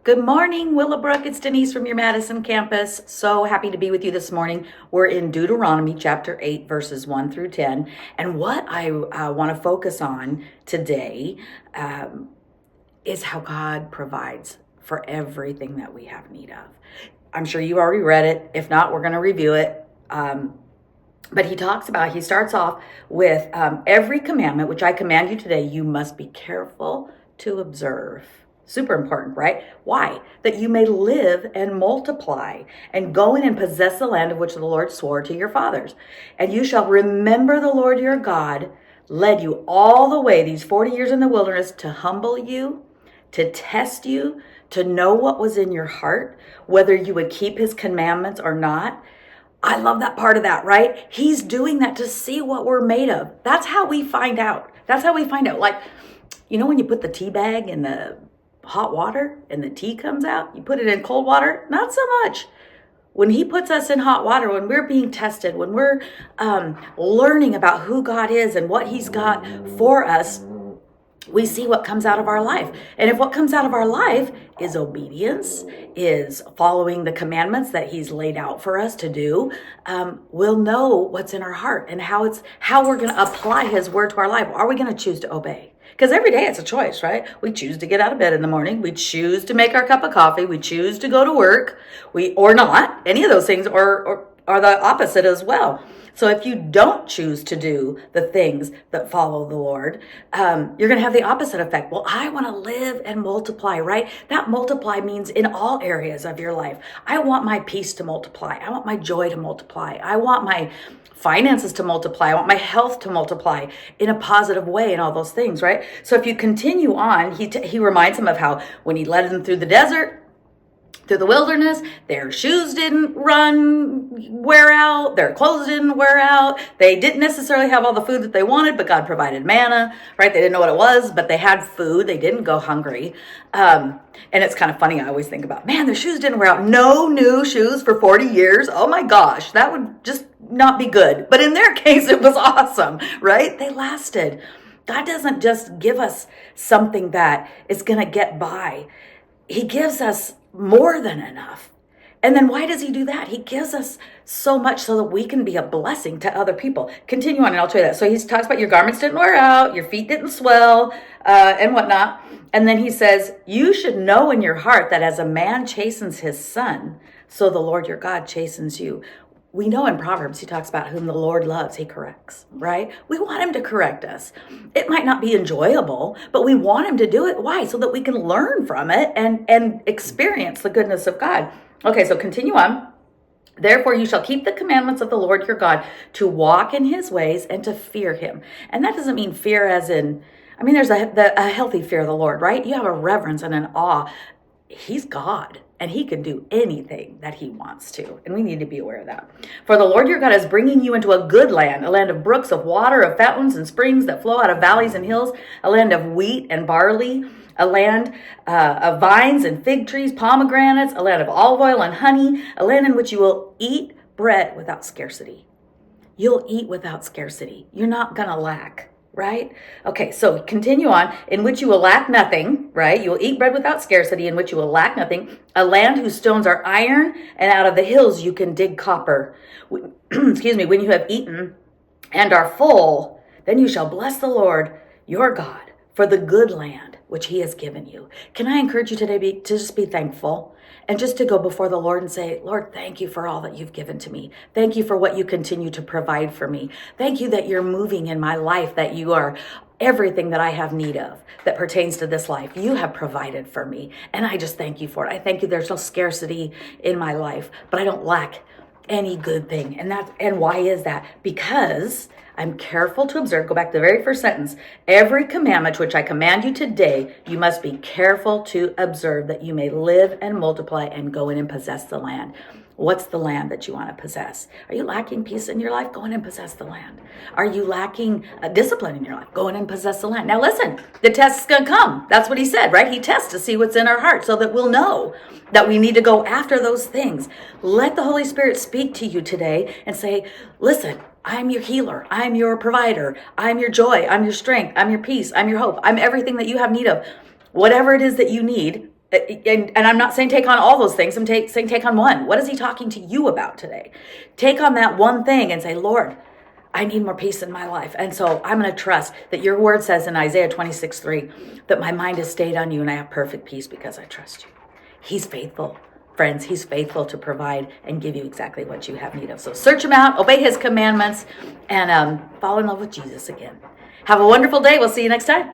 Good morning, Willowbrook. It's Denise from your Madison campus. So happy to be with you this morning. We're in Deuteronomy chapter 8, verses 1 through 10. And what I want to focus on today is how God provides for everything that we have need of. I'm sure you already read it. If not, we're going to review it. But he starts off with every commandment, which I command you today, you must be careful to observe. Super important, right? Why? That you may live and multiply and go in and possess the land of which the Lord swore to your fathers. And you shall remember the Lord your God led you all the way these 40 years in the wilderness to humble you, to test you, to know what was in your heart, whether you would keep his commandments or not. I love that part of that, right? He's doing that to see what we're made of. That's how we find out. Like, you know, when you put the tea bag in the hot water and the tea comes out, you put it in cold water, not so much. When he puts us in hot water, when we're being tested, when we're learning about who God is and what he's got for us, we see what comes out of our life. And if what comes out of our life is obedience, is following the commandments that he's laid out for us to do, we'll know what's in our heart and how we're going to apply his word to our life. Are we going to choose to obey? Because every day it's a choice, right? We choose to get out of bed in the morning. We choose to make our cup of coffee. We choose to go to work. Or not. Any of those things are the opposite as well. So if you don't choose to do the things that follow the Lord, you're going to have the opposite effect. Well, I want to live and multiply, right? That multiply means in all areas of your life. I want my peace to multiply. I want my joy to multiply. I want my finances to multiply. I want my health to multiply in a positive way and all those things, right? So if you continue on, he reminds them of how when he led them through the desert, through the wilderness, their shoes didn't wear out, their clothes didn't wear out, they didn't necessarily have all the food that they wanted, but God provided manna, right? They didn't know what it was, but they had food, they didn't go hungry. And it's kind of funny, I always think about, man, their shoes didn't wear out, no new shoes for 40 years, oh my gosh, that would just not be good. But in their case, it was awesome, right? They lasted. God doesn't just give us something that is going to get by. He gives us more than enough. And then why does he do that? He gives us so much so that we can be a blessing to other people. Continue on and I'll tell you that. So he talks about your garments didn't wear out, your feet didn't swell, and whatnot. And then he says, you should know in your heart that as a man chastens his son, so the Lord your God chastens you. We know in Proverbs, he talks about whom the Lord loves, he corrects, right? We want him to correct us. It might not be enjoyable, but we want him to do it. Why? So that we can learn from it and experience the goodness of God. Okay, so continue on. Therefore, you shall keep the commandments of the Lord your God to walk in his ways and to fear him. And that doesn't mean fear as in, there's a healthy fear of the Lord, right? You have a reverence and an awe. He's God. And he can do anything that he wants to. And we need to be aware of that. For the Lord your God is bringing you into a good land, a land of brooks of water, of fountains and springs that flow out of valleys and hills, a land of wheat and barley, a land of vines and fig trees, pomegranates, a land of olive oil and honey, a land in which you will eat bread without scarcity. You'll eat without scarcity. You're not going to lack. Right? Okay, so continue on. In which you will lack nothing, right? You will eat bread without scarcity, in which you will lack nothing. A land whose stones are iron, and out of the hills you can dig copper. Excuse me, when you have eaten and are full, then you shall bless the Lord your God for the good land which he has given you. Can I encourage you today to just be thankful? And just to go before the Lord and say, Lord, thank you for all that you've given to me. Thank you for what you continue to provide for me. Thank you that you're moving in my life, that you are everything that I have need of that pertains to this life. You have provided for me. And I just thank you for it. I thank you there's no scarcity in my life, but I don't lack any good thing. And why is that? Because I'm careful to observe, go back to the very first sentence, every commandment which I command you today, you must be careful to observe that you may live and multiply and go in and possess the land. What's the land that you want to possess? Are you lacking peace in your life? Go in and possess the land. Are you lacking discipline in your life? Go in and possess the land. Now listen, the test is going to come. That's what he said, right? He tests to see what's in our heart so that we'll know that we need to go after those things. Let the Holy Spirit speak to you today and say, listen, I'm your healer. I'm your provider. I'm your joy. I'm your strength. I'm your peace. I'm your hope. I'm everything that you have need of. Whatever it is that you need, And I'm not saying take on all those things. I'm saying take on one. What is he talking to you about today? Take on that one thing and say, Lord, I need more peace in my life. And so I'm going to trust that your word says in Isaiah 26:3 that my mind is stayed on you and I have perfect peace because I trust you. He's faithful. Friends, he's faithful to provide and give you exactly what you have need of. So search him out, obey his commandments, and fall in love with Jesus again. Have a wonderful day. We'll see you next time.